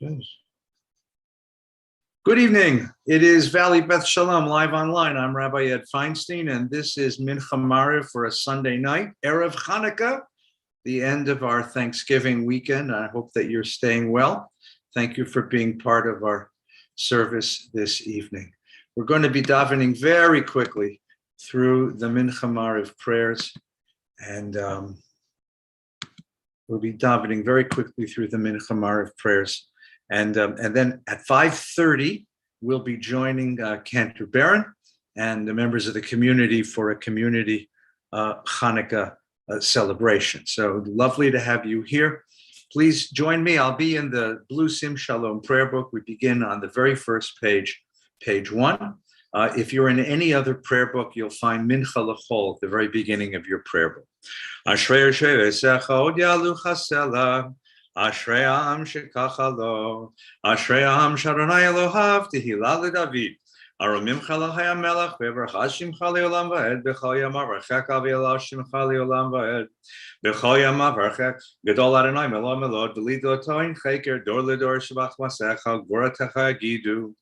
Good evening. It is Valley Beth Shalom live online. I'm Rabbi Ed Feinstein, and this is Mincha Mariv for a Sunday night, Erev Hanukkah, the end of our Thanksgiving weekend. I hope that you're staying well. Thank you for being part of our service this evening. We're going to be davening very quickly through the Mincha Mariv prayers, and we'll be davening very quickly through the Mincha Mariv prayers. And then at 5:30, we'll be joining Cantor Baron and the members of the community for a community Hanukkah celebration. So lovely to have you here. Please join me. I'll be in the Blue Sim Shalom prayer book. We begin on the very first page, page 1. If you're in any other prayer book, you'll find Mincha L'chol at the very beginning of your prayer book. Ashrei Yoshevesecha od yalu chasela. Ashrei ha'am shekacha lo, Ashrei ha'am sh'Adonai Elohav tehila leDavid. Aromimcha l'chei hamelech ve'varcha shimcha le'olam va'ed b'chol yamav varcheka ve'ela shimcha le'olam va'ed b'chol yamav varchek Gadol Adonai melo melod v'lidoto in cheker dor ledor shabach masecha gvoratecha yagidu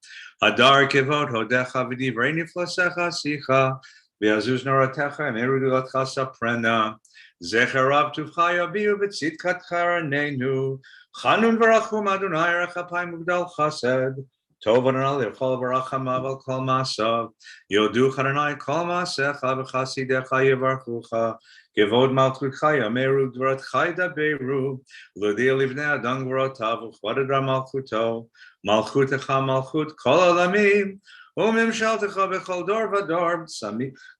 hadar kevod hodecha v'divrei niflosecha sicha v'azuz noratecha emeru dulatcha saprena Zecharav tuvcha yabiu b'tzidkat charanenu Chanun v'rachum Adonai rechapayim ugdal chased Tov Adonai l'chol v'rachamav al kol masav Yodu Adonai kol masecha v'chasidecha yevarchucha Kevod malchutcha yameru dvaratcha ydaberu L'odia livnei adam gvorotav u'chvadad malchuto Malchutecha malchut kol olamim וממשלתך בכל דור ודור,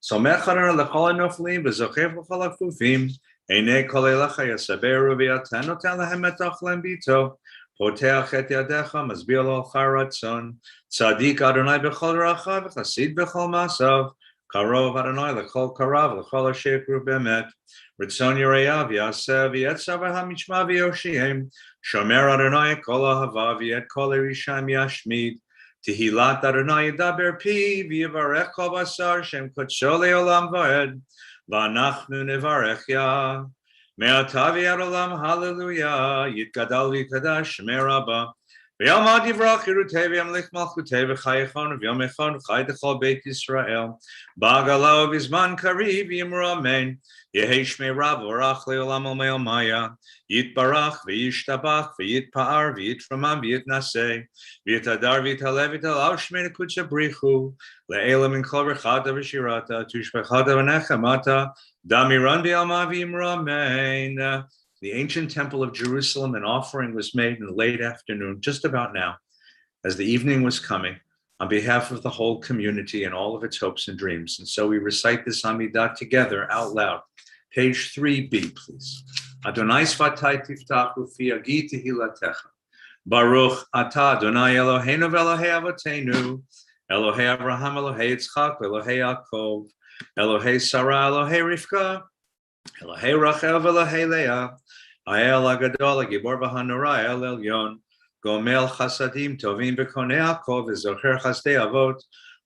סומך עלינו לכל הנופלים וזוכף לכל הכפופים, עיני כל אליך יסברו ואתה נותן להם את אוכלם ביתו, פותח את ידיך, מסביר לך רצון, צדיק אדוני בכל דרכיו וחסיד בכל מעשיו, קרוב אדוני לכל קרב, לכל אשר קרוב באמת, רצון יראיו יעשה ויצא והמשמע ויושיעם, שומר אדוני כל אהבה ואת כל ירישם ישמיד, Tehilat Adonai Yedaber Pi v'yivarech kol basar Shem kodsho le'olam va'ed v'anachnu nevarech ya me'ata v'yad olam hallelujah yitgadal v'yitadash shmei Rabba v'yamad yivrach yirutei v'yamlich malchutei v'chayechon v'yomechon v'chay techol Beit Yisrael ba'gala v'zman kariv v'yimru amen Yehi shmei Rabba v'rach le'olam omeil maya Yitbarach v'yishtabach v'yitpa'ar v'yitramam v'yitnaseh v'yitadar v'yitalev v'yitalav shmei nekutcha brichu le'elam min kol rechata v'shirata tushpechata v'nechamata damiran v'yalma v'yimru amen. The ancient temple of Jerusalem, an offering was made in the late afternoon, just about now, as the evening was coming, on behalf of the whole community and all of its hopes and dreams. And so we recite this Amidah together out loud. Page 3b, please. Adonai svatai tiftach ufi agi tehilatecha. Baruch atah Adonai Eloheinu v'Elohei avotenu, Elohei Abraham, Elohei Yitzchak, Elohei Yaakov, Elohei Sarah, Elohei Rivka, Elohei Rachel v'Elohei Leah, Ha'el HaGadol, HaGibor v'Hanora, El Elyon, Gomel Chasadim Tovim v'Konei Yaakov, v'Zocher Chasdei Avot,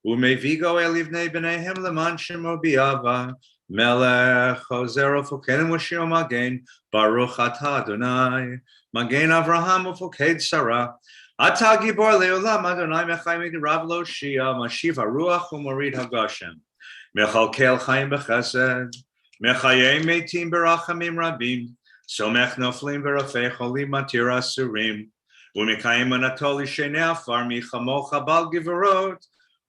U'mevigo el livnei b'neihem leman shemo bi'ava, Melech Hozer Ufoked Moshe Magen Baruch Atah Adonai Magen Avraham Ufoked Sarah Atah Gibor Leolam Adonai Mechayim Rav Lo Shia Mashiv Haruach Umorid Hagashem Mechalkel Chaim Bechesed Mechayim Meitim Berachamim Rabim Somech Noflim Berafei Cholim Matir Asurim Umekayim Anatoli Shenei Afar Michamocha Bal Givorot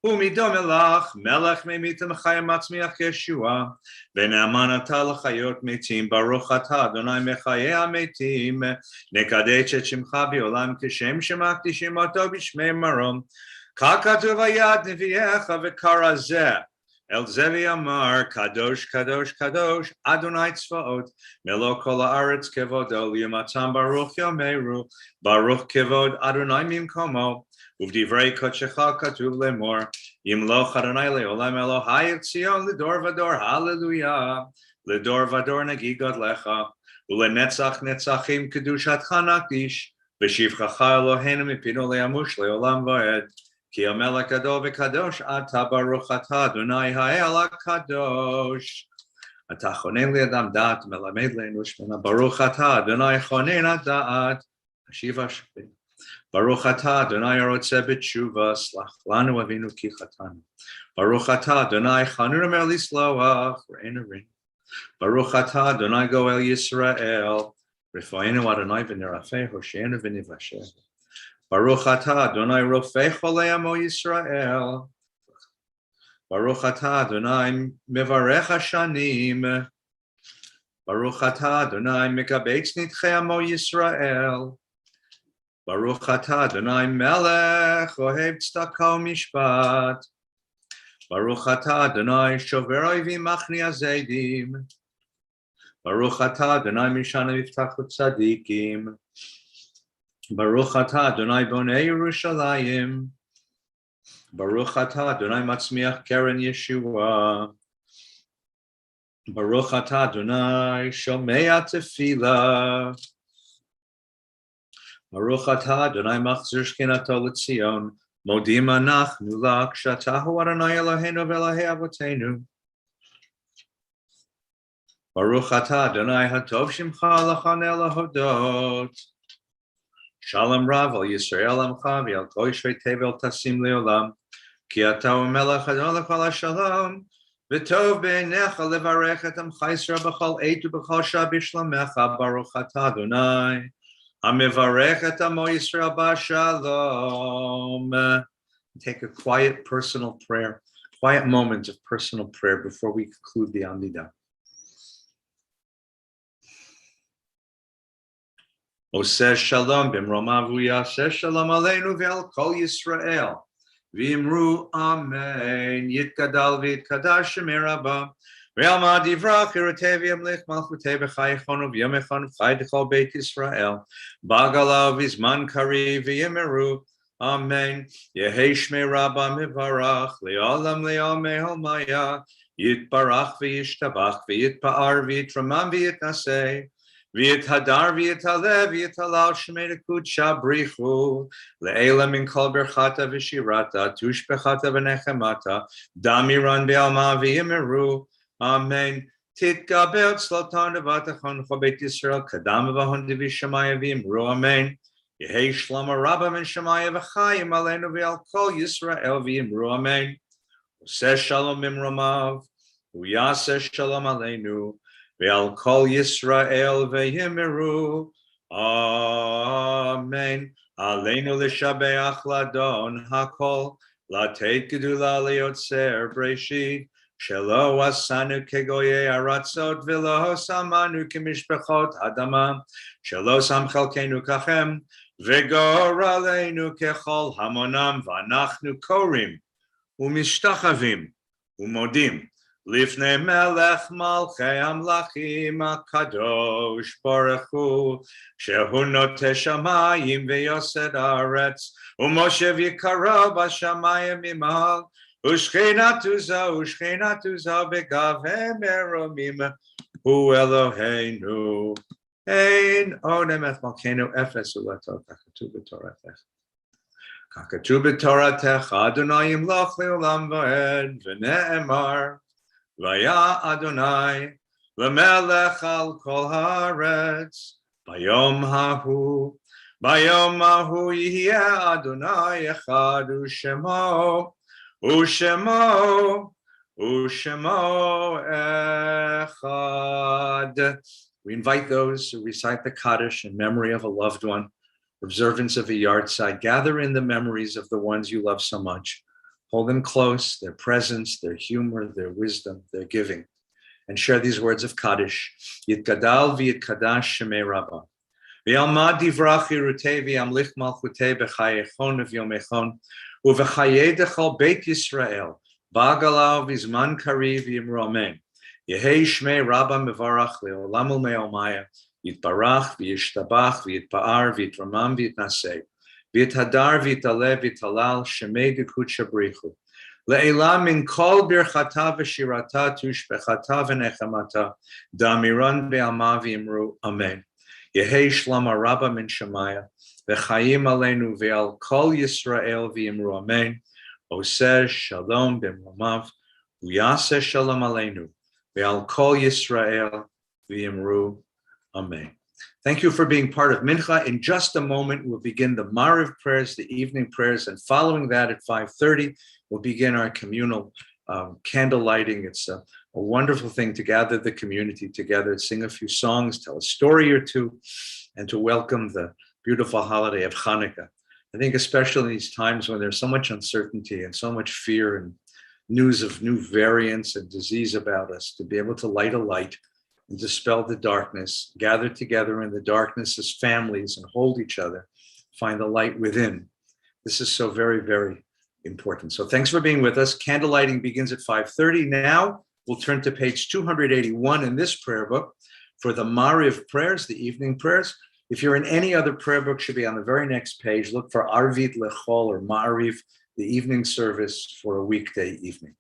Umidom elach, melech me'mitim chayim matzmiach Yeshua, v'ne'aman ata l'chayot metim, baruch ata Adonai mechayei ha'metim, nekadesh et shemcha b'olam kishem shemakdishim oto b'shmei marom, ka katuv hayad nevi'echa v'kara zeh, el zevi amar, kadosh, kadosh, kadosh, Adonai tzvaot, melo kol haaretz kevodo, li'yamatam baruch yomeru, baruch kevod Adonai mimkomo, Uvdivrei kodshecha katuv lemor Yimloch Adonai leolam Elohai Tzion Lidor vador Hallelujah Lidor vador nagi godlecha Ulenetzach netzachim kedushatcha nakdish V'shivchacha Eloheinu mipinu le'amush leolam va'ed Ki amelech gadol v'kadosh Ata baruch ata Adonai ha'el ha'kadosh Ata chonen li'adam da'at melamed le'enu shmena Baruch ata Adonai chonen ha'da'at Hashiva shpei Baruch atah Adonai harotzeh b'tshuva, slach lanu avinu ki chatanu. Baruch atah Adonai chanun omer lisloach, re'enu rin. Baruch atah Adonai goel Yisrael, Rifa'enu Adonai v'nirafeh, Hosheinu v'nivasher. Baruch atah Adonai rofei cholei amo Yisrael. Baruch atah Adonai mevarech hashanim. Baruch atah Adonai mekabetz nitchei amo Yisrael. Baruch atah Adonai melech ohev tzedakah u'mishpat. Baruch atah Adonai shover oivim machni azedim. Baruch atah Adonai mishana miftachot tzadikim. Baruch atah Adonai bonei Yerushalayim. Baruch atah Adonai matzmiach keren Yeshua. Baruch atah Adonai shomea tefillah. Baruch atah Adonai machzir shkinato l'tzion. Modim anachnu lak shatahu Adonai Eloheinu v'Elahei avotenu. Baruch atah Adonai hatov shimcha lachanel lahodot. Shalom Rav al Yisrael Amcha v'al kol yishrei tevel tasim leolam. Ki ata melech Adonai l'chol hashalom. V'tov b'einecha levarech et amcha Yisrael b'chol eit u'b'chol shah b'shlomecha. Baruch atah Adonai hamevarech et amo Yisrael b'shalom. Take a quiet personal prayer, quiet moment of personal prayer before we conclude the Amidah. Oseh shalom b'mromav u'yaseh shalom aleinu ve'al kol Yisrael. V'imru amen. Yitgadal v'yitkadash shemei Rabba. Ve'alma divrach irutei v'yamlich malchutei b'chayechonu v'yomechonu v'chay d'chol beit Yisrael. B'agalav v'zman kariv v'yimeru. Amen. Yehei shmei Rabba mivarach le'olam le'amei holmaya. Yitbarach v'yishtabach v'yitpa'ar v'yitramam v'yitnaseh. V'yit hadar v'yit halev v'yit halal shemei nekudsha brichu le'ela min kol berchata v'shirata tushbechata v'nechemata damiran be'alma v'yimeru. Amen. Titgabel tzlotan v'atachon chobet Yisrael kadam v'ahon divi shemaya v'yimru. Amen. Yehei shlama rabba min shemaya v'chayim aleinu v'al kol Yisrael v'yimru. Amen. Oseh shalom imromav u'yaseh shalom aleinu Ve'al kol Yisrael ve'yimeru. Amen. Aleinu l'shabeach ladon hakol. Lateit gedula liotzer breshit. Shelo asanu kegoye aratzot v'lo samanu kemishpechot adama. Shelo sam chalkenu kachem. Ve'gor aleinu kechol hamonam v'anachnu korim. U'mishtachavim. U'modim. Lifnei melech malchei amlachim akadosh baruch hu shehu noteh shamayim v'yosed haaretz u'moshev yikaro b'shamayim imal u'shchinatu zo b'gaveh meromim hu Eloheinu ein odem et malkeinu efes u'leto kakatu b'toratech Adonai yimloch le'olam va'ed v'ne'emar Vaya Adonai, lemelech al kol haaretz, bayom hahu yihyeh Adonai echad u'shemo echad. We invite those who recite the Kaddish in memory of a loved one, observance of a yahrzeit. Gather in the memories of the ones you love so much. Hold them close, their presence, their humor, their wisdom, their giving, and share these words of Kaddish. Yitgadal v'yitkadash shemei Rabba. V'yalma divrach irutei v'yamlich malchutei b'chayechon v'yomechon u'v'chayei dechol beit Yisrael ba'agalav v'zman kariv v'yimru amen. Yehei shmei Rabba mevarach le'olam u'me'omaya yitbarach v'yishtabach v'yitpa'ar v'yitramam v'yitnaseh. V'yithadar v'yitalev v'yitalal shemei dekudsha brichu. Le'ela min kol birchata v'shirata tushbechata v'nechemata damiran be'alma v'yimru amen. Yehei shlama rabba min shemaya v'chayim aleinu ve'al kol Yisrael v'yimru amen. Oseh shalom b'mromav u'yaseh shalom aleinu ve'al kol Yisrael v'yimru amen. Thank you for being part of Mincha. In just a moment, we'll begin the Mariv prayers, the evening prayers, and following that at 5:30, we'll begin our communal candle lighting. It's a wonderful thing to gather the community together, sing a few songs, tell a story or two, and to welcome the beautiful holiday of Hanukkah. I think especially in these times when there's so much uncertainty and so much fear and news of new variants and disease about us, to be able to light a light and dispel the darkness, gather together in the darkness as families and hold each other, find the light within. This is so very, very important. So thanks for being with us. Candle lighting begins at 5:30. Now we'll turn to page 281 in this prayer book for the Mariv prayers, the evening prayers. If you're in any other prayer book, should be on the very next page. Look for Arvit Lechol or Mariv, the evening service for a weekday evening.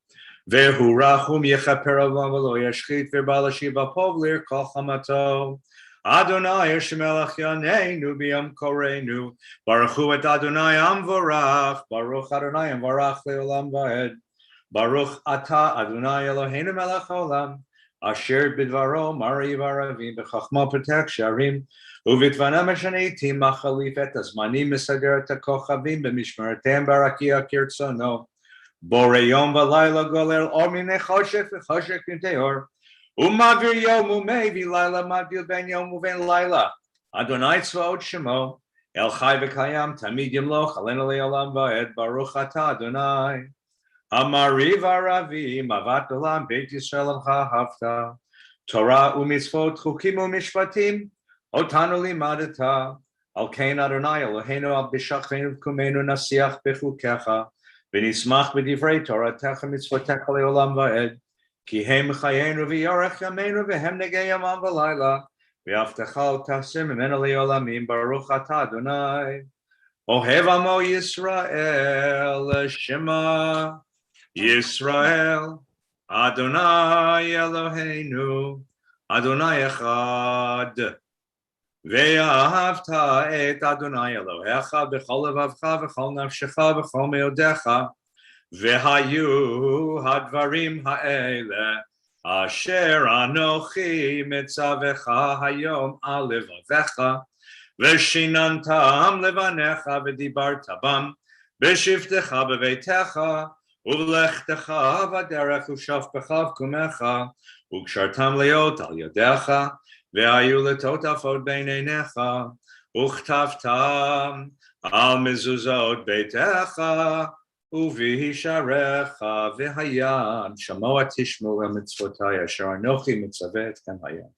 Vehu rachum yechaper avam v'lo yashchit v'bal shiva povlir kol chamato. Adonai Yishmelach Yaneinu b'yam korenu. Baruch hu et Adonai Amvorach. Baruch Adonai Amvorach le'olam va'ed. Baruch Ata Adonai Eloheinu melech haolam. Asher bidvaro mariv aravim b'chachma p'tek sharim. Uvitvanam eshanetim machalif et azmanim mesader et hakochavim b'mishmeratem barakia kirtzono. Borei yom v'layla goler or minei choshek v'choshek minei or. Umavir yom umevi laila mavil ben yom uven laila. Adonai tzvaot shemo. El chai v'kayam tamid yimloch alenu le'olam va'ed. Baruch ata Adonai. Amariv aravim avat olam beit Yisrael hafta. Torah u'mitzvot chukim u'mishpatim. Otanu limadata. Al kein Adonai Eloheinu al b'shachenu v'kumenu nasiach b'chukecha. V'nismach b'divrei Toratecha mitzvotecha le'olam va'ed. Ki hem chayenu v'yorech yameinu v'hem negei yamam v'layla. V'yavtecha tasim imenu le'olamim. Baruch ata Adonai. Ohev amo Yisrael. Shema Yisrael. Adonai Eloheinu. Adonai echad. Ve'ahavta et Adonai Elohecha b'chol levavcha v'chol nafshecha v'chol meodecha. Ve'hayu hadvarim ha'ele asher anochi mitzavecha hayom al levavecha ve'shinantam levanecha ve'dibarta bam b'shivtecha b'veitecha u'v'lechtecha v'derech u'shavpecha v'kumecha u'kshartam leot al yodecha ve'hayu letotafot beinenecha u'chtavtam al mezuzot beitecha u'vihisharecha v'hayam shamoa tishmu v'mitzvotai asher anochi mitzavet etchem hayam.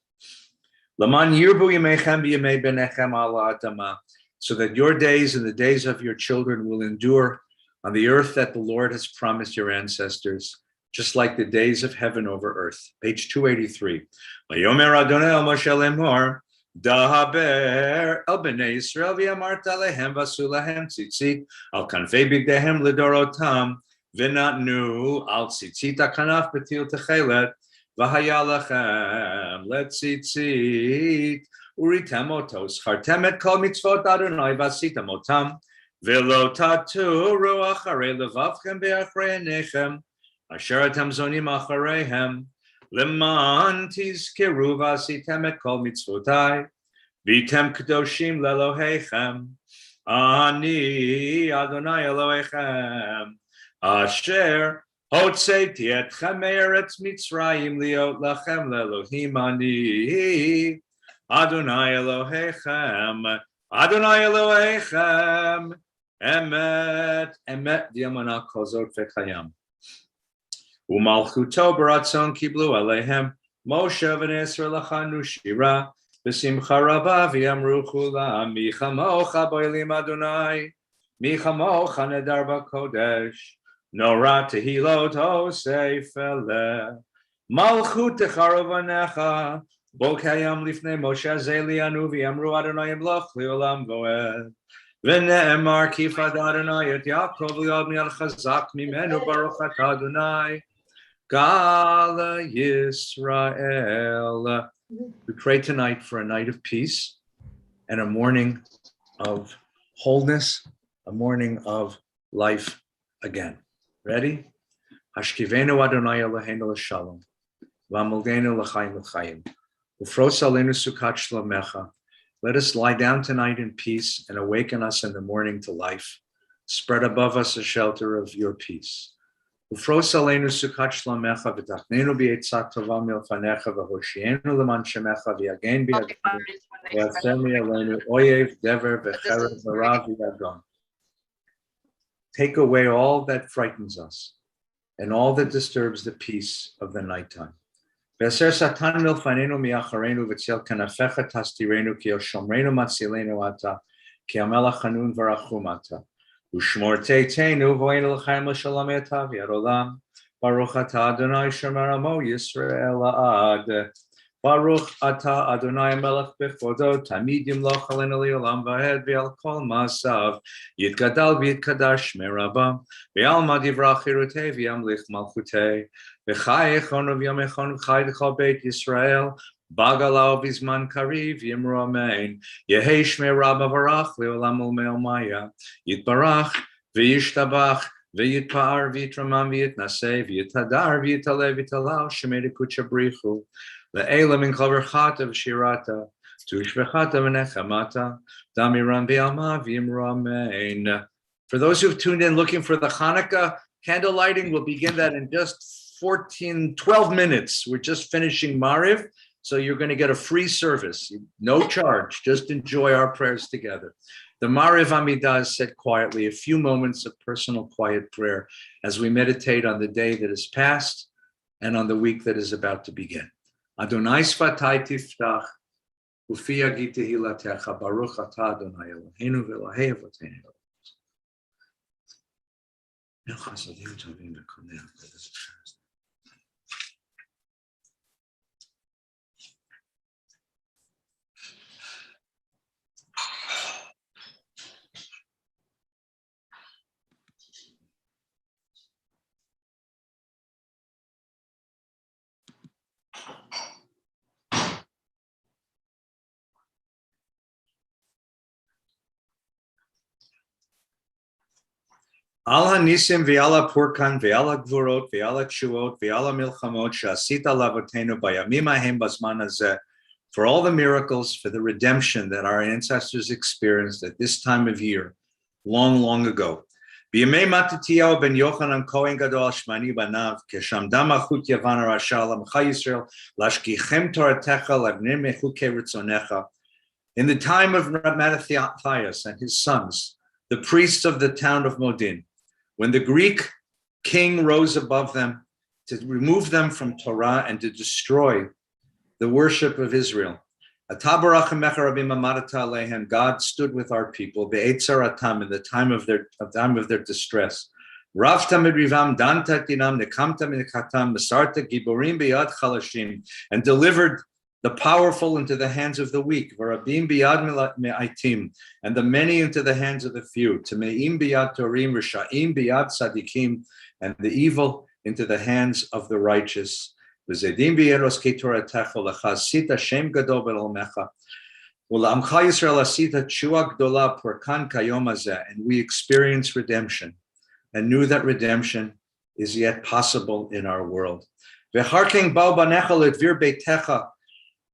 Laman yirbu yemechem v'yemei benechem ala adama, so that your days and the days of your children will endure on the earth that the Lord has promised your ancestors, just like the days of heaven over earth. Page 283. Vayomer Adonai el Moshe lemor, dahaber el bnei Yisrael v'yamarta lehem v'asu lahem tzitzit al kanfei bigdehem lidorotam v'natnu al tzitzit hakanaf b'til techelet v'haya lachem letzitzit uritem otos chartem et kol mitzvot Adonai v'asitam otam v'lo taturu acharei levavchem ve'achrei einechem asher atem zonim achareihem leman tizkeru v'asitem et kol mitzvotai v'tem kedoshim lelohechem ani Adonai Elohechem asher hotzeiti etchem me'eretz Mitzrayim liot lachem lelohim ani Adonai Elohechem Adonai Elohechem emet emet diamana kozot v'chayam. Umalchuto baratzon kiblu alehem Moshe v'Yisrael achanu shira v'simcha rabba v'yamru chulam mi chamocha boilim Adonai mi chamocha nedar b'kodesh nora tehilot osef eleh malchut techarovanecha bo kayam lifnei Moshe zelianu v'yamru Adonai imloch li'olam voed v'ne'emar kifad Adonai et Yaakov li'od mi'al chazak mimenu baruch atah Adonai Gala Yisrael. We pray tonight for a night of peace and a morning of wholeness, a morning of life again. Ready? Hashkivenu Adonai Eloheinu l'shalom, v'amoldenu l'chaim l'chaim. Ufros aleinu sukat shlomecha, Let us lie down tonight in peace and awaken us in the morning to life. Spread above us a shelter of your peace. Ufros aleinu sukat shlomecha v'tachnenu b'etzat tova milfanecha v'hoshienu leman shemecha v'yagen b'yadenu v'asemi aleinu oyev dever v'cherev v'rav v'yagon. Take away all that frightens us and all that disturbs the peace of the nighttime. V'aser satan milfanenu mi'acharenu v'tzel kanafecha tastirenu ki el shomrenu matzilenu ata ki amelach hanun v'rachum ata. Ushmor teitenu v'oinu l'chaim l'shalom etav yad olam. Baruch ata Adonai shomer amo Yisrael la'ad. Baruch ata Adonai melech b'chodo tamid yimloch alenu li'olam v'hed v'al kol ma'asav yitgadal v'yitkadash merabam v'al madivrach chirutei v'yamlich malchutei v'chai echonu v'yamechonu v'chai d'chol beit Yisrael Bagalau bizman kariv yimru amen. Yehi shmei rabba varach leolam u'me'omaya. Yitbarach v'yishtabach v'yitpa'ar v'yitramam v'yitnaseh v'yitadar v'yitaleh v'yitalal shemei dekucha brichu. Le'ela min kol verchata v'shirata tushvechata v'nechamata damiran v'alma v'yimru amen. For those who've tuned in looking for the Hanukkah candle lighting, we'll begin that in just 12 minutes. We're just finishing Mariv. So you're going to get a free service, no charge, just enjoy our prayers together. The Mariv Amidah is said quietly, a few moments of personal quiet prayer as we meditate on the day that is past and on the week that is about to begin. Adonai sfatai tiftach, ufi yagi tehilatecha, baruch atah Adonai Eloheinu v'Elahei avoteinu. Al hanisim v'ala purkan v'ala gvurot v'ala tshuot v'ala milchamot she'asita lavotenu bayamim hahem bazman hazeh, for all the miracles, for the redemption that our ancestors experienced at this time of year, long, long ago. B'yamei Matityahu ben Yochanan Kohen Gadol Shmani banav keshamda malchut Yavan harasha l'amcha Yisrael lashkichem toratecha l'avnei mechukei ritzonecha. In the time of Mattathias and his sons, the priests of the town of Modin, when the Greek king rose above them to remove them from Torah and to destroy the worship of Israel, God stood with our people in the time of their distress. And delivered the powerful into the hands of the weak, and the many into the hands of the few, and the evil into the hands of the righteous. And we experience redemption and knew that redemption is yet possible in our world.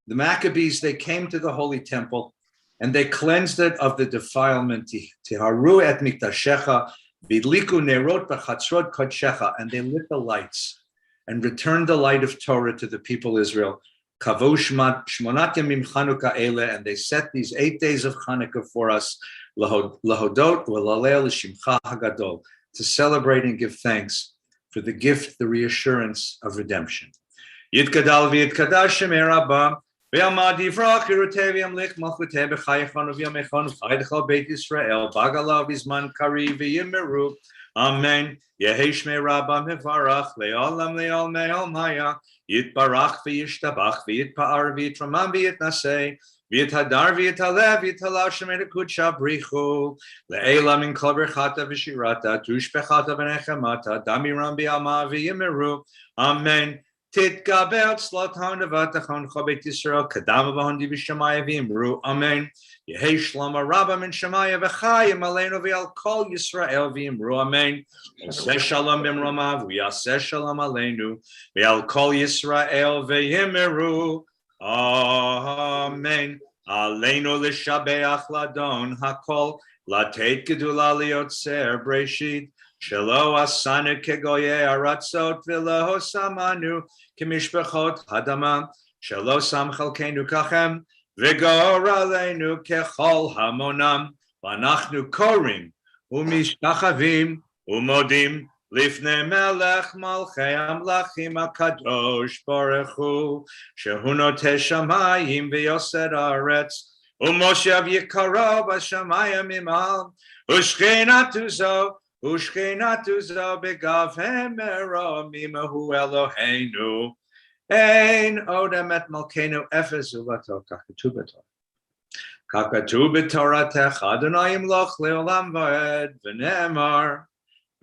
The Maccabees, they came to the Holy Temple and they cleansed it of the defilement. Tiharu et miktashecha, vidliku nerot b'chatzrot kodshecha, and they lit the lights and returned the light of Torah to the people of Israel. Kavosh shmonat yamim Chanukah ele, and they set these 8 days of Hanukkah for us, lahodot v'lalel l'shimcha hagadol, to celebrate and give thanks for the gift, the reassurance of redemption. Yitgadal v'yitkadash shemei Rabba. V'yamad yivrach chirutei v'yamlich malchutei b'chayechonu v'yamechonu v'chai d'chol beit Yisrael bagalav bizman kariv v'yimeru. Amen. Yehi shmei Rabba mevarach le'olam le'olmei olmaya yitbarach v'yishtabach v'yitpa'ar v'yitramam v'yitnaseh v'yithadar v'yitaleh v'yitalal shemei dekucha brichu le'ela min kol berchata v'shirata tushbechata v'nechemata damiram b'alma v'yimeru. Amen. Titgabel tzlaton devatachon chobet Yisrael kadam v'hondi v'shamaya v'imru. Amen. Yehi shlama rabba min shamaya v'chayim aleinu v'al kol Yisrael v'imru. Amen. Yaseh shalom b'mromav v'yaseh shalom aleinu v'al kol Yisrael v'imru. Amen. Aleinu l'shabeach ladon hakol, latet gedula liotzer breshit, shelo asanu kegoye aratzot v'lo samanu kemishpachot hadama, shelo sam chalkenu kachem, v'gor aleinu kechol hamonam, v'anachnu korim, u'mishtachavim, u'modim, Lifnei melech malchei amlachim akadosh baruch hu, shehu noteh shamayim v'yoser haaretz, u'moshav yikaro b'shamayim imal, u'shchenatu zo begav hemeromim hu Eloheinu, ein odem et malkeinu efes uvato kakatu b'toratech Adonai imloch leolam va'ed v'ne'emar,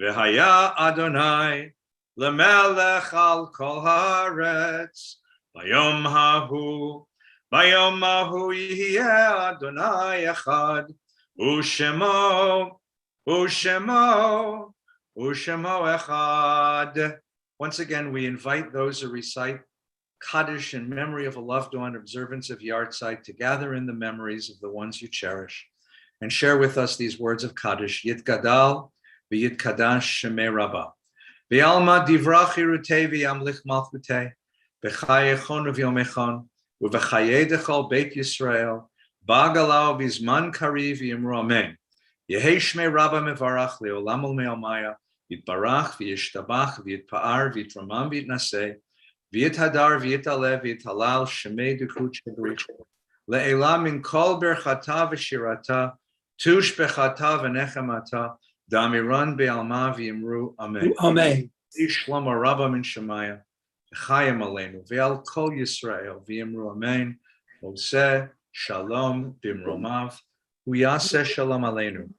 V'haya Adonai lemelech al kol haaretz, bayom hahu yihye Adonai echad, u'shemo echad. Once again, we invite those who recite Kaddish in memory of a loved one, observance of Yartzeit, to gather in the memories of the ones you cherish and share with us these words of Kaddish. Yitgadal v'yitkadash shemei Rabba. V'alma divra chirutei v'yamlich malchutei. B'chai echon v'yom echon. V'chayei dechol Beit Yisrael. Ba'galau v'zman kari v'yimru amen. Yehei shmei Rabba mevarach le'olam u'me'omaya. Yitbarach v'yishtabach v'yitpa'ar v'yitramam v'yitnaseh. V'yithadar v'yitalev v'yitalal shemei dukut shebrich. Le'elam min kol berchata v'shirata. Tush bechata v'nechemata. Damiran be'alma v'yimru amen. Amen. Ishlama Rabba min Shemaya, Chayim aleinu, ve'al kol Yisrael v'yimru amen. Oseh shalom b'mromav, uyaseh shalom aleinu,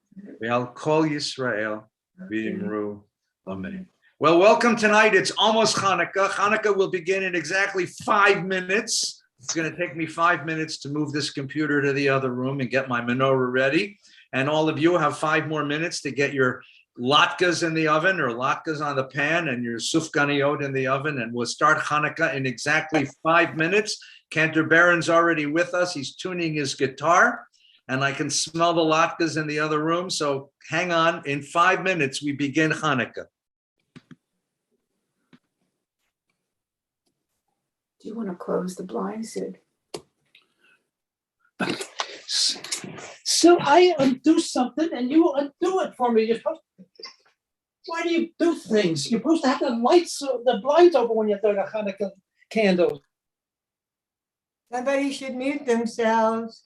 ve'al kol Yisrael v'yimru amen. Well, welcome tonight. It's almost Hanukkah. Hanukkah will begin in exactly 5 minutes. It's going to take me 5 minutes to move this computer to the other room and get my menorah ready. And all of you have 5 more minutes to get your latkes in the oven or latkes on the pan and your sufganiyot in the oven. And we'll start Hanukkah in exactly 5 minutes. Cantor Barron's already with us. He's tuning his guitar. And I can smell the latkes in the other room. So hang on. In 5 minutes, we begin Hanukkah. Do you want to close the blinds, Sid? So I undo something and you undo it for me. Why do you do things? You're supposed to have the blinds open when you throw the Hanukkah candles. Somebody should mute themselves.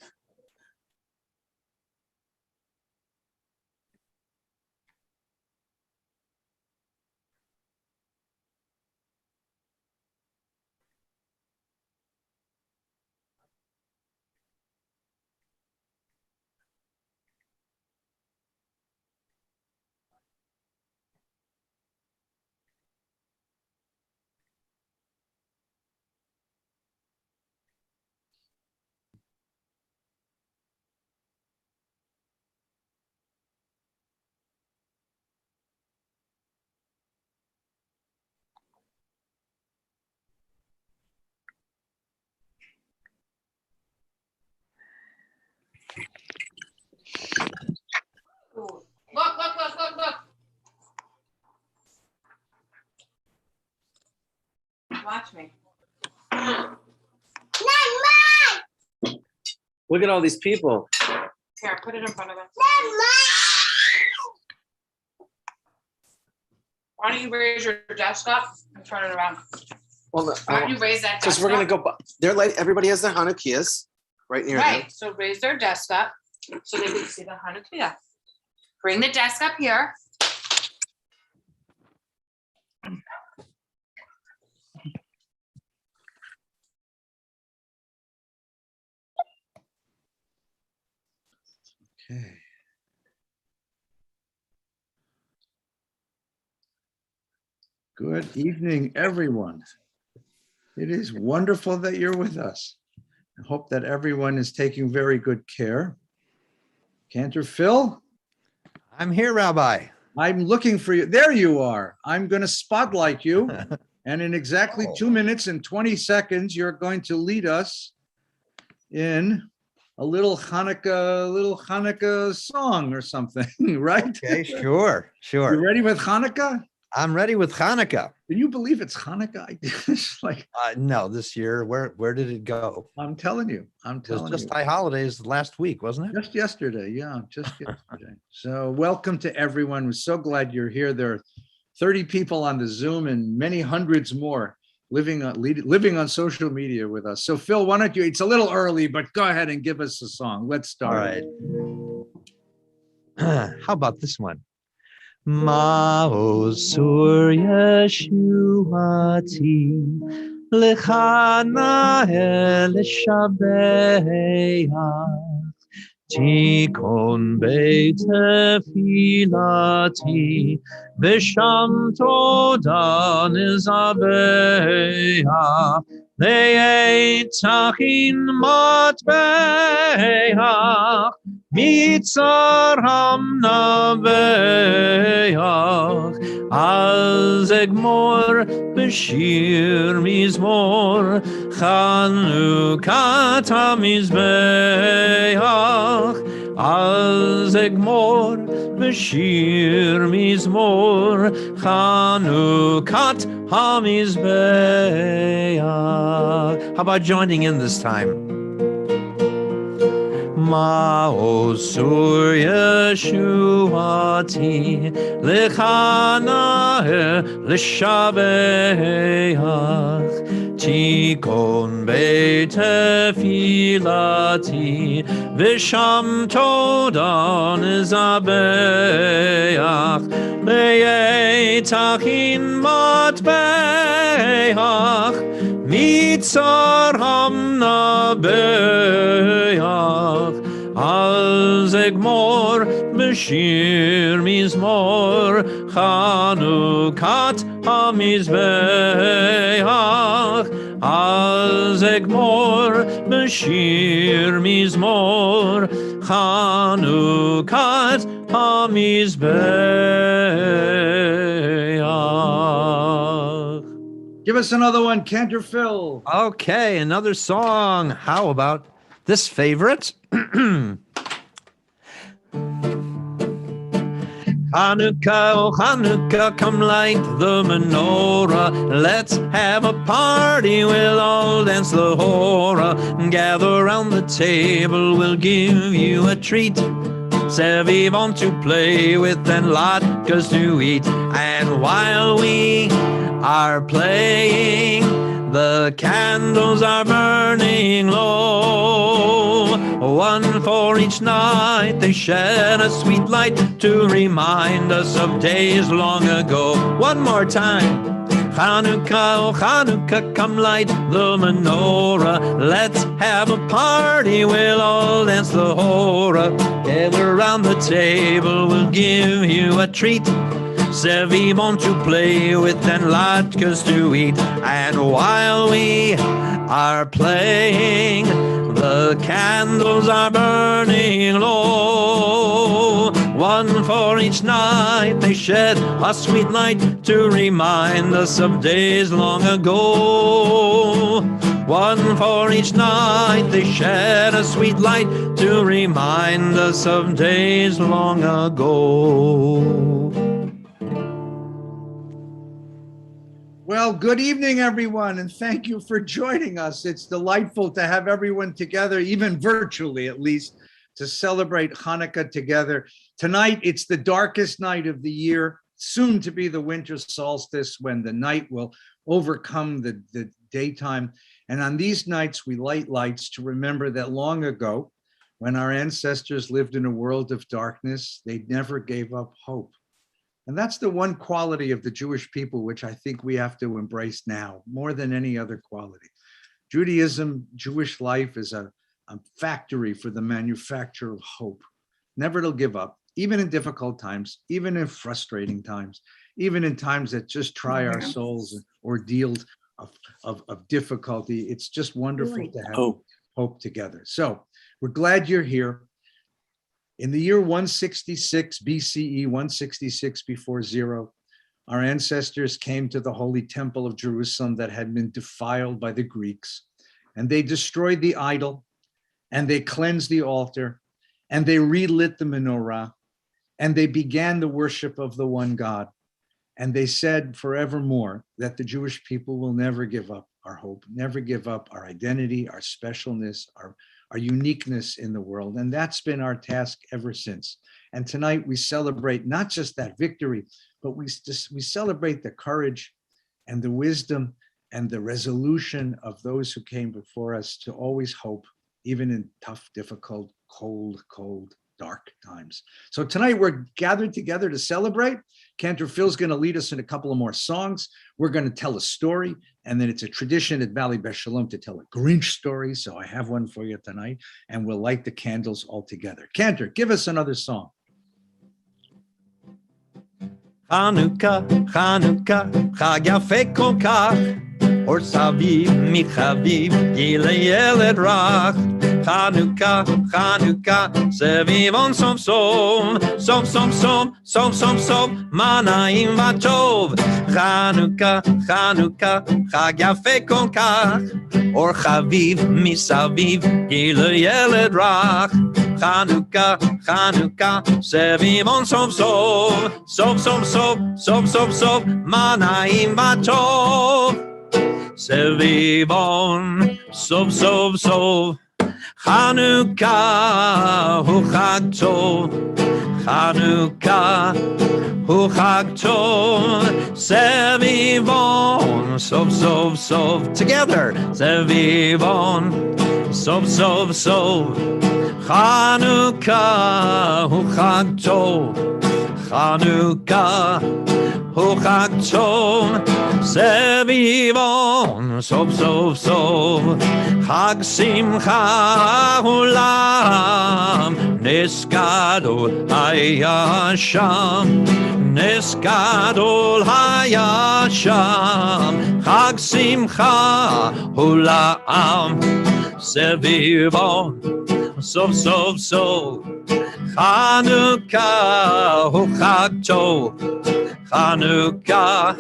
Look. Watch me. Look at all these people. Here, put it in front of them. Why don't you raise your desk up and turn it around? Well, Why don't you raise that desk because we're gonna up? go. They're like everybody has their Hanukkahs right near them. Right, so raise their desk up so they can see the Hanukkah. Bring the desk up here. Okay. Good evening, everyone. It is wonderful that you're with us. I hope that everyone is taking very good care. Cantor Phil? I'm here, Rabbi. I'm looking for you. There you are. I'm going to spotlight you. And in exactly 2 minutes and 20 seconds, you're going to lead us in a little Hanukkah song or something, right? Okay, sure. You ready with Hanukkah? I'm ready with Hanukkah. Can you believe it's Hanukkah? It's like, No, this year, where did it go? I'm telling you, It was just high holidays last week, wasn't it? just yesterday. Yeah, just yesterday. So welcome to everyone. We're so glad you're here. There are 30 people on the Zoom and many hundreds more living on social media with us. So Phil, why don't you, it's a little early, but go ahead and give us a song. Let's start. All right. How about this one? Ma'osur Yeshuati Lechana Elishabeach Tikon Beit Tefilati B'Sham Toda Nizabeach Ve'etachin Matbeach Mitzar Hamnabeach Az Egmor B'Shir Mizmor Chanukat HaMizbeach Az Egmor B'Shir Mizmor Chanukat HaMizbeach. How about joining in this time? Ma'osur Yeshuati Lechana L'Shabeach Tikon Beit Tefilati V'Sham Toda Nizabeach Be'etachin Matbeach Mitzar Hamnabeach Az Egmor B'Shir Mizmor Chanukat HaMizbeach Az Egmor B'Shir Mizmor Chanukat HaMizbeach. Give us another one, Cantor Phil. Okay, another song. How about this favorite? Hanukkah, oh Hanukkah, come light the menorah. Let's have a party, we'll all dance the hora. Gather around the table, we'll give you a treat. Sevivon to play with and latkes to eat. And while we are playing, the candles are burning low. One for each night, they shed a sweet light to remind us of days long ago. One more time. Hanukkah, oh Hanukkah, come light the menorah. Let's have a party, we'll all dance the hora. Gather around the table, we'll give you a treat. Sevivon to play with and latkes to eat. And while we are playing, the candles are burning low. One for each night, they shed a sweet light to remind us of days long ago. One for each night, they shed a sweet light to remind us of days long ago. Well, good evening, everyone, and thank you for joining us. It's delightful to have everyone together, even virtually at least, to celebrate Hanukkah together. Tonight, it's the darkest night of the year, soon to be the winter solstice when the night will overcome the daytime. And on these nights, we light lights to remember that long ago, when our ancestors lived in a world of darkness, they never gave up hope. And that's the one quality of the Jewish people, which I think we have to embrace now more than any other quality. Judaism, Jewish life is a factory for the manufacture of hope, never to give up, even in difficult times, even in frustrating times, even in times that just try our souls, ordeals of difficulty. It's just wonderful to have hope together. So we're glad you're here. In the year 166 BCE, 166 before zero, our ancestors came to the Holy Temple of Jerusalem that had been defiled by the Greeks, and they destroyed the idol, and they cleansed the altar, and they relit the menorah, and they began the worship of the one God. And they said forevermore that the Jewish people will never give up our hope, never give up our identity, our specialness, our uniqueness in the world. And that's been our task ever since. And tonight we celebrate not just that victory, but we celebrate the courage and the wisdom and the resolution of those who came before us to always hope, even in tough, difficult, cold, dark times. So tonight we're gathered together to celebrate. Cantor Phil's going to lead us in a couple of more songs. We're going to tell a story, and then it's a tradition at Valley Beth Shalom to tell a Grinch story. So I have one for you tonight, and we'll light the candles all together. Cantor, give us another song. Hanukkah, Hanukkah, Chag Yafe Kol Kach, Or Saviv Michaviv, Gile Yeled Rach. Hanukkah, Hanukkah, Sevivon Som Som, Som Som Som, Som Som Som, Manaim Vatov. Hanukkah, Hanukkah, Chag Yafe Kol Kach, Or Chaviv Misaviv, Gile Yeled Rach. Hanukkah, Hanukkah, Sevivon Som Som, Som Som Som, Som Som Som, Manaim Vatov. Sevivon Som Som Som. Hanukkah hu Chag Tov, Hanukkah hu Chag Tov, Sevivon Sov Sov Sov. Together, Sevivon Sov Sov Sov. Hanukkah hu Chag Tov, Hanukkah hu Chag Tov, Sevivon Sov Sov Sov. Chag Simcha Ulam, Nes Gadol Hayasham, Nes Gadol Hayasham. Chag Simcha Ulam, Sevivon Sov Sov Sov. Hanukkah hu Chag Tov, Hanukkah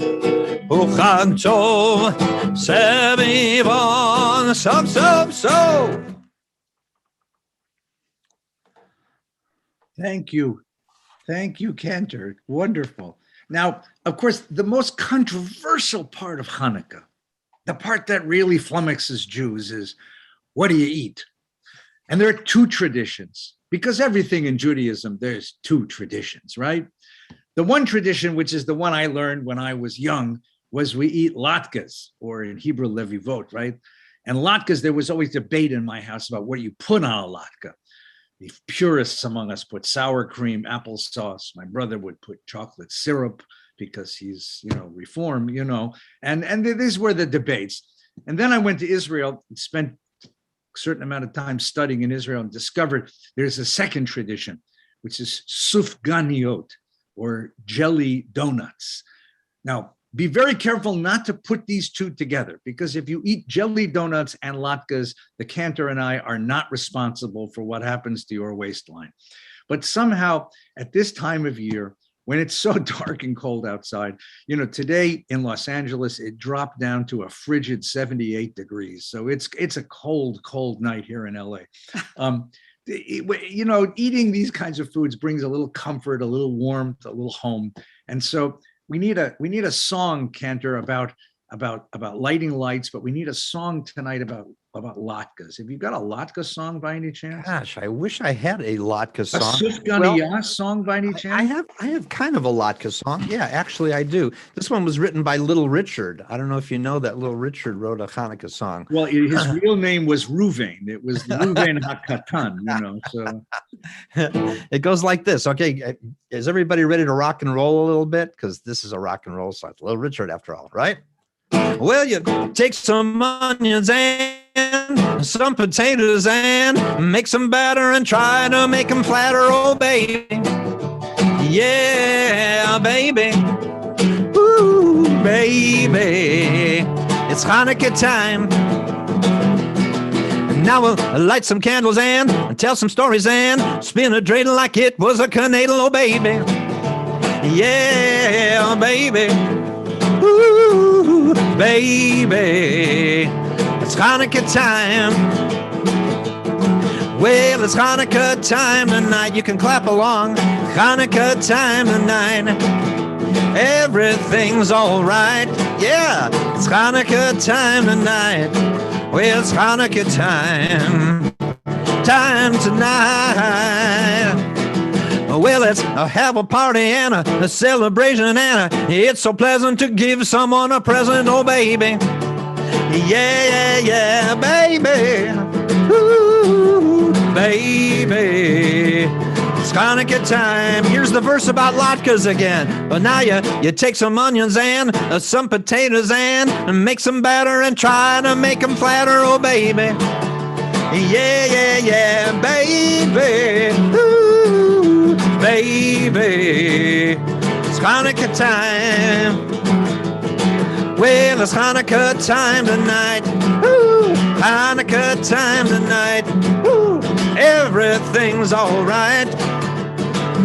hu Chag Tov, Sevivon Sov Sov Sov. Thank you, Cantor. Wonderful. Now, of course, the most controversial part of Hanukkah, the part that really flummoxes Jews, is what do you eat? And there are two traditions, because everything in Judaism, there's two traditions, right? The one tradition, which is the one I learned when I was young, was we eat latkes, or in Hebrew, levivot, right? And latkes, there was always debate in my house about what you put on a latke. The purists among us put sour cream, applesauce. My brother would put chocolate syrup because he's, Reform, and these were the debates. And then I went to Israel and spent a certain amount of time studying in Israel and discovered there's a second tradition, which is sufganiot, or jelly donuts. Now, be very careful not to put these two together, because if you eat jelly donuts and latkes, the Cantor and I are not responsible for what happens to your waistline. But somehow, at this time of year, when it's so dark and cold outside, today in Los Angeles, it dropped down to a frigid 78 degrees. So it's a cold, cold night here in LA. Eating these kinds of foods brings a little comfort, a little warmth, a little home. And so we need a song, Cantor, about lighting lights, but we need a song tonight about latkes. Have you got a latke song by any chance? Gosh, I wish I had a latke song. A Sufganiyah song by any chance? I have kind of a latke song. Yeah, actually I do. This one was written by Little Richard. I don't know if you know that Little Richard wrote a Hanukkah song. Well, his real name was Ruvain. It was Ruvain HaKatan, so. It goes like this. Okay, is everybody ready to rock and roll a little bit? Because this is a rock and roll song. Little Richard, after all, right? Well, you take some onions and some potatoes and make some batter and try to make them flatter, oh baby. Yeah, baby. Ooh, baby. It's Hanukkah time. Now we'll light some candles and tell some stories and spin a dreidel like it was a canadle, oh baby. Yeah, baby. Ooh, baby, it's Hanukkah time. Well, it's Hanukkah time tonight. You can clap along. Hanukkah time tonight. Everything's all right. Yeah, it's Hanukkah time tonight. Well, it's Hanukkah time. Time tonight. Well, let's have a party and a celebration, and it's so pleasant to give someone a present, oh baby. Yeah, yeah, yeah, baby. Ooh, baby. It's Hanukkah time. Here's the verse about latkes again. But now you take some onions and some potatoes and make some batter and try to make them flatter, oh baby. Yeah, yeah, yeah, baby. Ooh, baby. It's Hanukkah time. Well, it's Hanukkah time tonight. Ooh, Hanukkah time tonight. Ooh, everything's all right.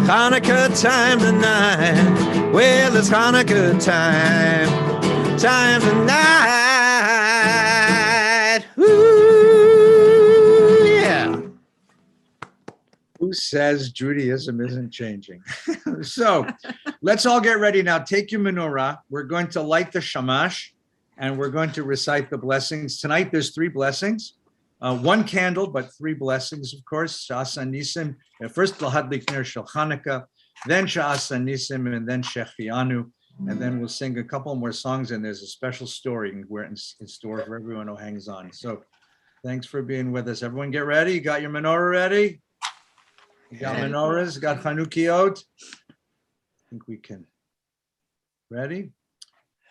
Hanukkah time tonight. Well, it's Hanukkah time. Time tonight. Ooh, yeah. Who says Judaism isn't changing? So let's all get ready now. Take your menorah. We're going to light the shamash and we're going to recite the blessings. Tonight, there's 3 blessings. One candle, but 3 blessings, of course. Sha'asa Nisim. First, Lahadlik Ner Shel Hanukkah, then Sha'asa Nisim, and then Shechianu. And then we'll sing a couple more songs, and there's a special story in store for everyone who hangs on. So thanks for being with us. Everyone get ready. You got your menorah ready? You got menorahs? Got Chanukiot? I think we can. Ready?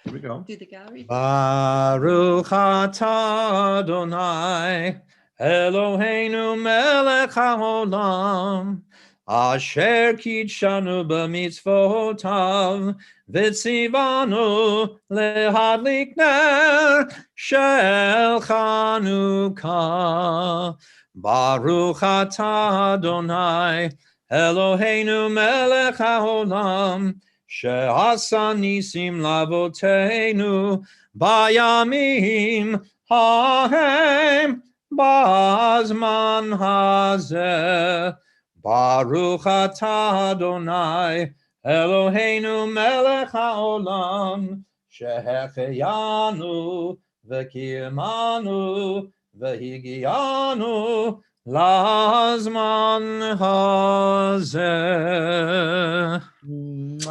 Here we go. Do the gallery. Baruch atah Adonai Eloheinu melech haolam asher kidshanu b'mitzvotav v'tzivanu lehadlik ner shel Chanukah. Baruch atah Adonai Eloheinu melech haolam She'asa nisim lavoteinu bayamim hahem bazman hazeh. Baruch atah Adonai Eloheinu melech haolam shehecheyanu v'kiyamanu v'higiyanu lazman hazeh.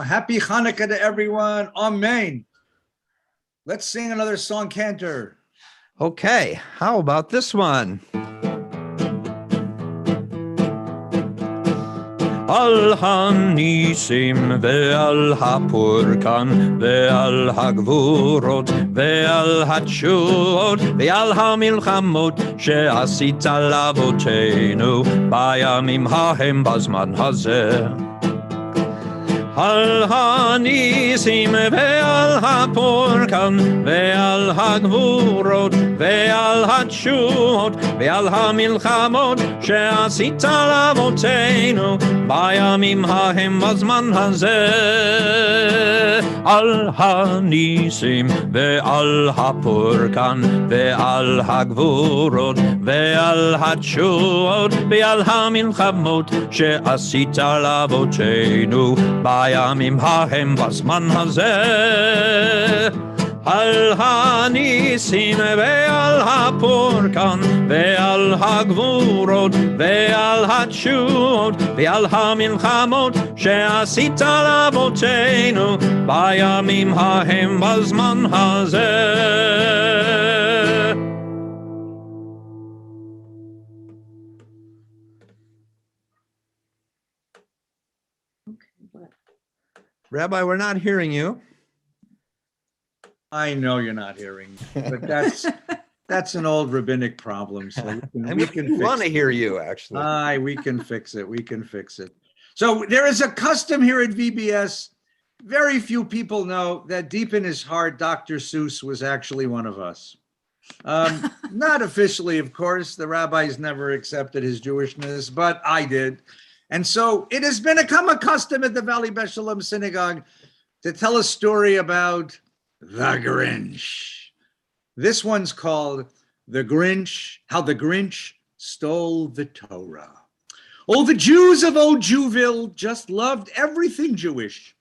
Happy Hanukkah to everyone. Amen. Let's sing another song, Cantor. Okay, how about this one? Al hanisim ve'al hapurkan ve'al hagvurot ve'al hatshuot ve'al hamilchamot she'asita lavoteinu bayamim hahem bazman hazeh. Al hanisim ve'al hapurkan ve'al hagvurot ve'al hatshuot ve'al hamilchamot she'asita lavoteinu bayamim hahem bazman hazeh. Al hanisim ve'al hapurkan ve'al hagvurot ve'al hatshuot ve'al hamilchamot she'asita lavoteinu bayamim hahem bazman hazeh. Al hanisim ve'al hapurkan ve'al hagvurot ve'al hatshuot ve'al hamilchamot she'asita lavoteinu bayamim hahem bazman hazeh. Rabbi, we're not hearing you. I know you're not hearing, but that's an old rabbinic problem. So we can want to fix hear you, actually. it. We can fix it. We can fix it. So there is a custom here at VBS. Very few people know that deep in his heart, Dr. Seuss was actually one of us. Not officially, of course. The rabbis never accepted his Jewishness, but I did. And so it has become a custom at the Valley Beth Shalom Synagogue to tell a story about the Grinch. This one's called The Grinch, How the Grinch stole the Torah. Oh, the Jews of old Jewville just loved everything Jewish.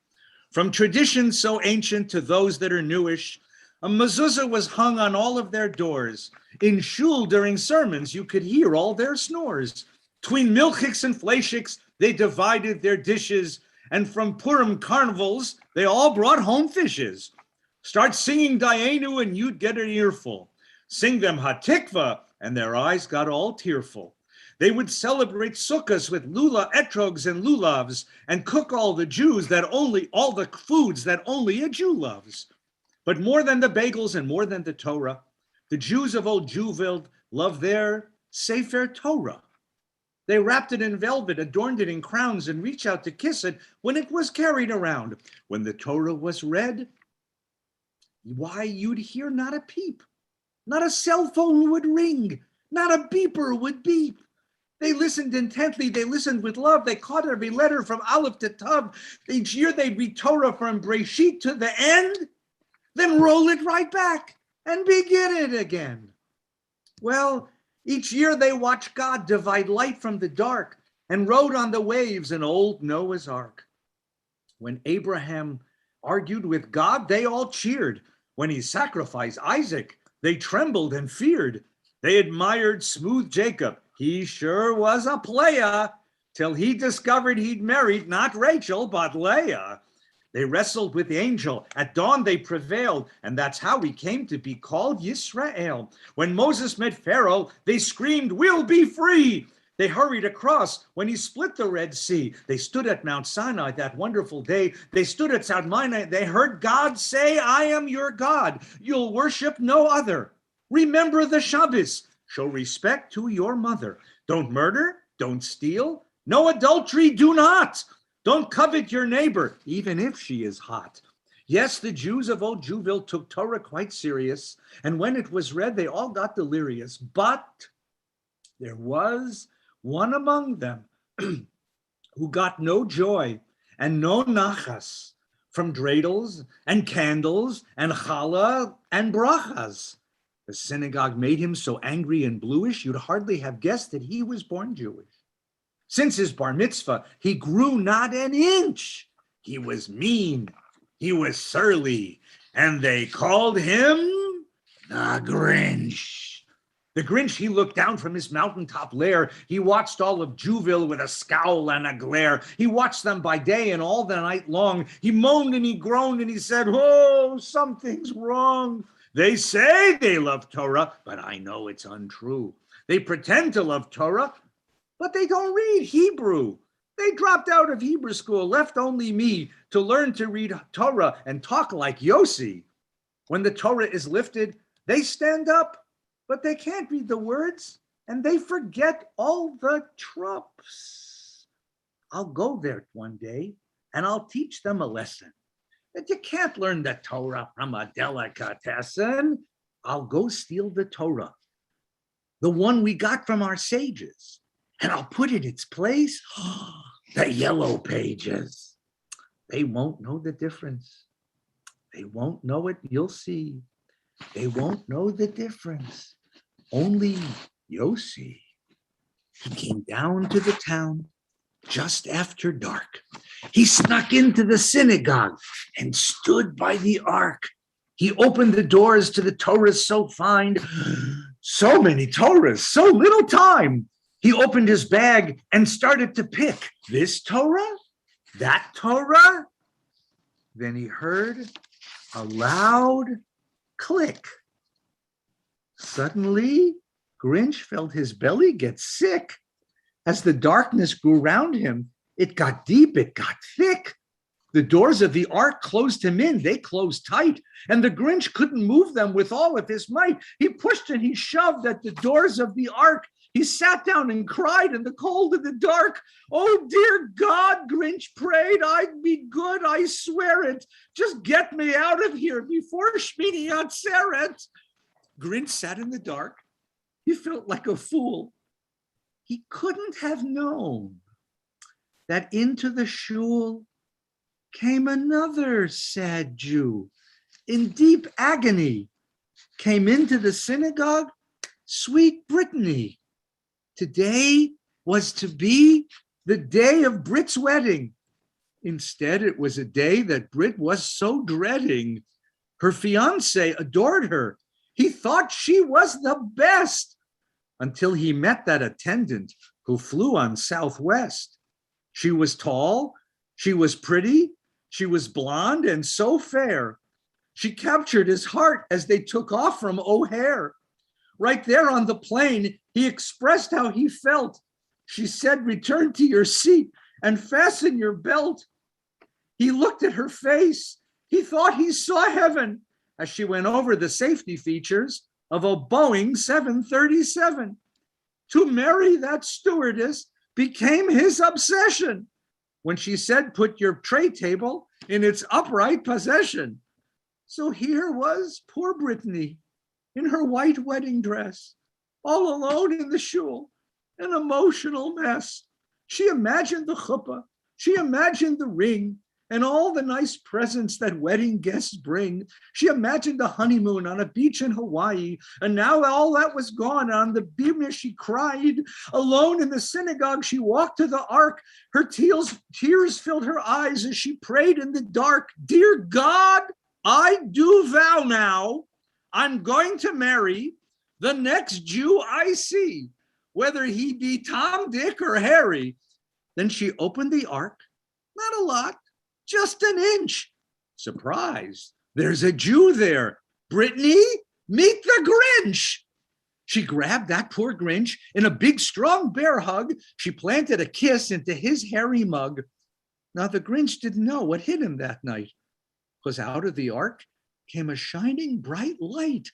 From traditions so ancient to those that are newish, a mezuzah was hung on all of their doors. In shul during sermons, you could hear all their snores. Between milchiks and fleishiks, they divided their dishes, and from Purim carnivals, they all brought home fishes. Start singing Dayenu and you'd get an earful. Sing them Hatikva, and their eyes got all tearful. They would celebrate sukkahs with lula etrogs and lulavs and cook all the foods that only a Jew loves. But more than the bagels and more than the Torah, the Jews of old Jewville loved their Sefer Torah. They wrapped it in velvet, adorned it in crowns, and reached out to kiss it when it was carried around. When the Torah was read, why, you'd hear not a peep. Not a cell phone would ring. Not a beeper would beep. They listened intently. They listened with love. They caught every letter from Aleph to Tav. Each year they'd read Torah from Breshit to the end, then roll it right back and begin it again. Well, each year they watched God divide light from the dark and rode on the waves in old Noah's Ark. When Abraham argued with God, they all cheered. When he sacrificed Isaac, they trembled and feared. They admired smooth Jacob. He sure was a playa, till he discovered he'd married not Rachel, but Leah. They wrestled with the angel. At dawn they prevailed, and that's how he came to be called Yisrael. When Moses met Pharaoh, they screamed, "We'll be free!" They hurried across when he split the Red Sea. They stood at Mount Sinai that wonderful day. They stood at Sinai. They heard God say, "I am your God. You'll worship no other. Remember the Shabbos. Show respect to your mother. Don't murder. Don't steal. No adultery. Do not. Don't covet your neighbor, even if she is hot." Yes, the Jews of old Jewville took Torah quite serious, and when it was read, they all got delirious. But there was one among them who got no joy and no nachas from dreidels and candles and challah and brachas. The synagogue made him so angry and bluish, you'd hardly have guessed that he was born Jewish. Since his bar mitzvah, he grew not an inch. He was mean, he was surly, and they called him the Grinch. The Grinch, he looked down from his mountaintop lair. He watched all of Jewville with a scowl and a glare. He watched them by day and all the night long. He moaned and he groaned and he said, "Oh, something's wrong. They say they love Torah, but I know it's untrue. They pretend to love Torah, but they don't read Hebrew. They dropped out of Hebrew school, left only me to learn to read Torah and talk like Yossi. When the Torah is lifted, they stand up, but they can't read the words, and they forget all the tropes. I'll go there one day, and I'll teach them a lesson. That you can't learn the Torah from a delicatessen. I'll go steal the Torah, the one we got from our sages, and I'll put in its place the yellow pages. They won't know the difference. They won't know it. You'll see. They won't know the difference. Only Yossi. He came down to the town just after dark. He snuck into the synagogue and stood by the ark. He opened the doors to the Torahs so fine. So many Torahs, so little time. He opened his bag and started to pick this Torah, that Torah. Then he heard a loud click. Suddenly, Grinch felt his belly get sick. As the darkness grew round him, it got deep, it got thick. The doors of the ark closed him in, they closed tight, and the Grinch couldn't move them with all of his might. He pushed and he shoved at the doors of the ark. He sat down and cried in the cold and the dark. "Oh, dear God," Grinch prayed, "I'd be good, I swear it. Just get me out of here before Shmini Atzeret." Grinch sat in the dark. He felt like a fool. He couldn't have known that into the shul came another sad Jew in deep agony. Came into the synagogue, sweet Brittany. Today was to be the day of Brit's wedding. Instead, it was a day that Brit was so dreading. Her fiance adored her. He thought she was the best until he met that attendant who flew on Southwest. She was tall, she was pretty, she was blonde and so fair. She captured his heart as they took off from O'Hare. Right there on the plane, he expressed how he felt. She said, return to your seat and fasten your belt. He looked at her face. He thought he saw heaven as she went over the safety features of a Boeing 737. To marry that stewardess became his obsession. When she said, put your tray table in its upright possession. So here was poor Brittany in her white wedding dress, all alone in the shul, an emotional mess. She imagined the chuppah, she imagined the ring, and all the nice presents that wedding guests bring. She imagined a honeymoon on a beach in Hawaii, and now all that was gone. On the bimah she cried. Alone in the synagogue, she walked to the ark. Her tears filled her eyes as she prayed in the dark. Dear God, I do vow now, I'm going to marry the next Jew I see, whether he be Tom, Dick, or Harry. Then she opened the ark, not a lot, just an inch. Surprise, there's a Jew there. Brittany, meet the Grinch. She grabbed that poor Grinch in a big, strong bear hug. She planted a kiss into his hairy mug. Now the Grinch didn't know what hit him that night, because out of the ark came a shining bright light.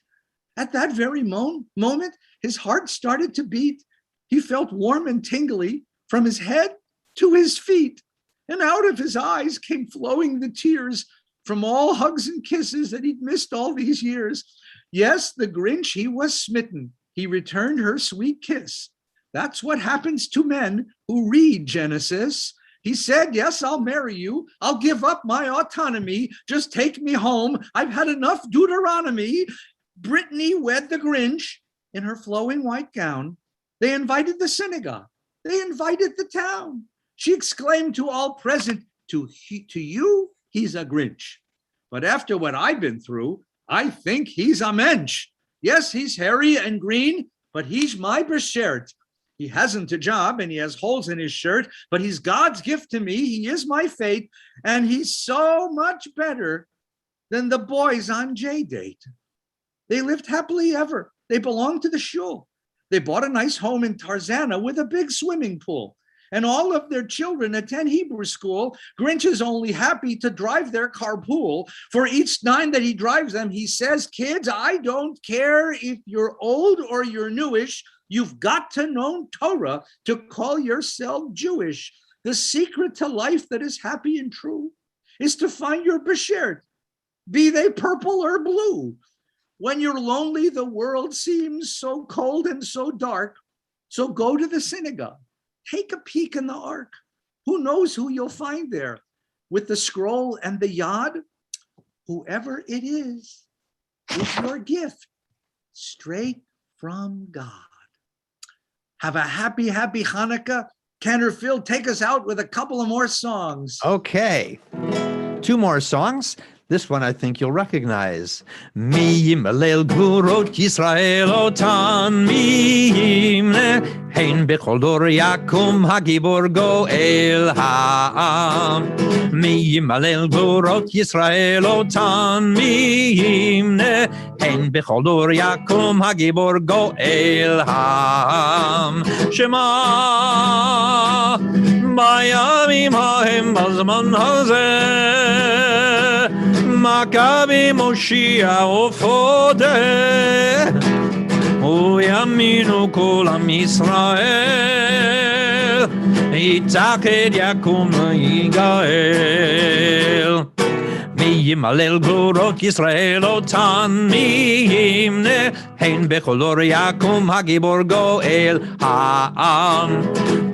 At that very moment, his heart started to beat. He felt warm and tingly from his head to his feet. And out of his eyes came flowing the tears from all hugs and kisses that he'd missed all these years. Yes, the Grinch, he was smitten. He returned her sweet kiss. That's what happens to men who read Genesis. He said, yes, I'll marry you. I'll give up my autonomy. Just take me home. I've had enough Deuteronomy. Brittany wed the Grinch in her flowing white gown. They invited the synagogue. They invited the town. She exclaimed to all present, to you, he's a Grinch. But after what I've been through, I think he's a mensch. Yes, he's hairy and green, but he's my beshert. He hasn't a job and he has holes in his shirt, but he's God's gift to me. He is my fate, and he's so much better than the boys on J-Date. They lived happily ever. They belonged to the shul. They bought a nice home in Tarzana with a big swimming pool. And all of their children attend Hebrew school. Grinch is only happy to drive their carpool. For each time that he drives them, he says, kids, I don't care if you're old or you're newish. You've got to know Torah to call yourself Jewish. The secret to life that is happy and true is to find your beshert, be they purple or blue. When you're lonely, the world seems so cold and so dark. So go to the synagogue. Take a peek in the ark. Who knows who you'll find there with the scroll and the yod? Whoever it is your gift straight from God. Have a happy, happy Hanukkah. Canterfield, take us out with a couple of more songs. Okay. 2 more songs. This one I think you'll recognize. Mi yimalel gvurot Yisrael otan mi yimne hein bechol dor yakum hagibor goel ha'am. Mi yimalel gvurot Yisrael otan mi yimne hein bechol dor yakum hagibor goel ha'am. Shema bayamim ha'hem bazman hazeh Maccabi Moshiach Ofodeh Uyaminu Kol Am Yisrael Yitzaked Yakum Yigael Mi Yimalel Gvurot Yisrael Otan Mi Yimne Hein Bechol Dor Yakum Hagibor Goel Ha'am.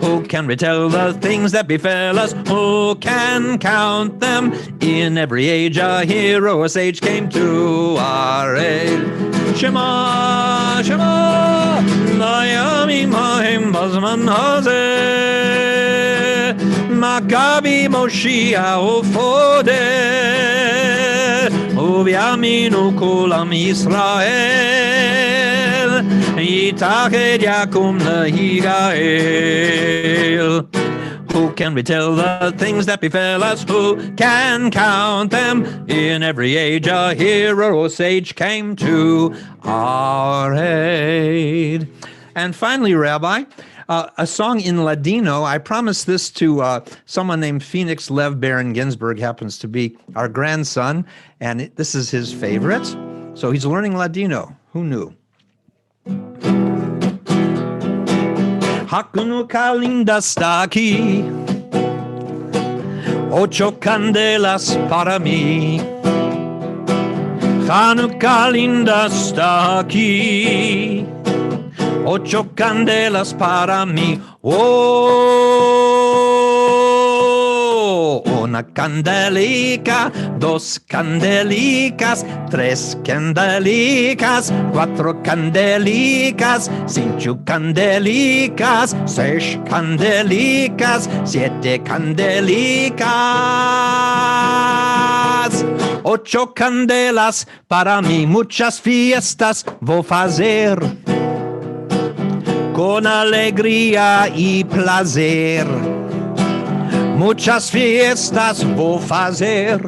Who can retell the things that befell us? Who can count them? In every age a hero, a sage came to our aid. Shema, Shema, לימים ההם בזמן הזה מכבי מושיע ופודה ובימינו כל עם ישראל יתאחד יקום להיגאל. Who can retell the things that befell us? Who can count them? In every age a hero or sage came to our aid. And finally, Rabbi, a song in Ladino. I promised this to someone named Phoenix Lev Baron Ginsburg, happens to be our grandson, and this is his favorite. So he's learning Ladino. Who knew? Hanukkah linda está aquí, 8 candelas para mí. Hanukkah linda está aquí, 8 candelas para mí. Oh, una candelica, 2 candelicas, 3 candelicas, 4 candelicas, 5 candelicas, 6 candelicas, 7 candelicas, 8 candelas para mí. Muchas fiestas voy a fazer con alegría y placer. Muchas fiestas voy a fazer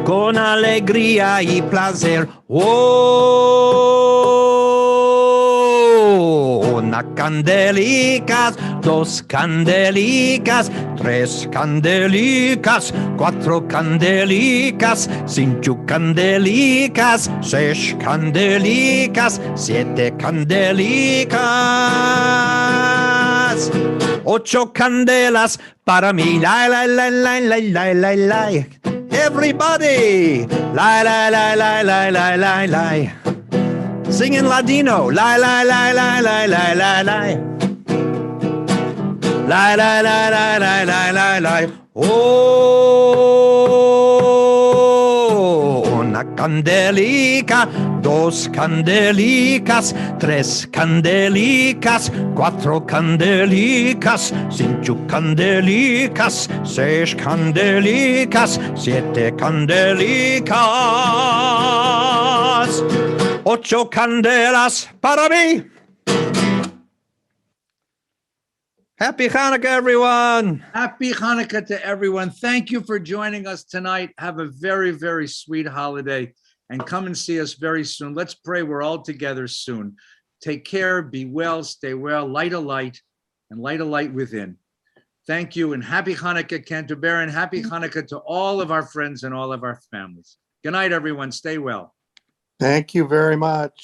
con alegría y placer. Oh, una candelicas, 2 candelicas, 3 candelicas, 4 candelicas, 5 candelicas, 6 candelicas, 7 candelicas, 8 candelas para mí. La la la la la la la la. Everybody, la la la la la la la la. Sing in Ladino, la la la la la la la la. La la la la la la la la. Oh, una candelica, 2 candelicas, 3 candelicas, 4 candelicas, 5 candelicas, 6 candelicas, 7 candelicas, 8 candelas para mí. Happy Hanukkah, everyone. Happy Hanukkah to everyone. Thank you for joining us tonight. Have a very, very sweet holiday and come and see us very soon. Let's pray we're all together soon. Take care, be well, stay well, light a light, and light a light within. Thank you, and happy Hanukkah, Cantor Baron. Happy Hanukkah to all of our friends and all of our families. Good night, everyone. Stay well. Thank you very much.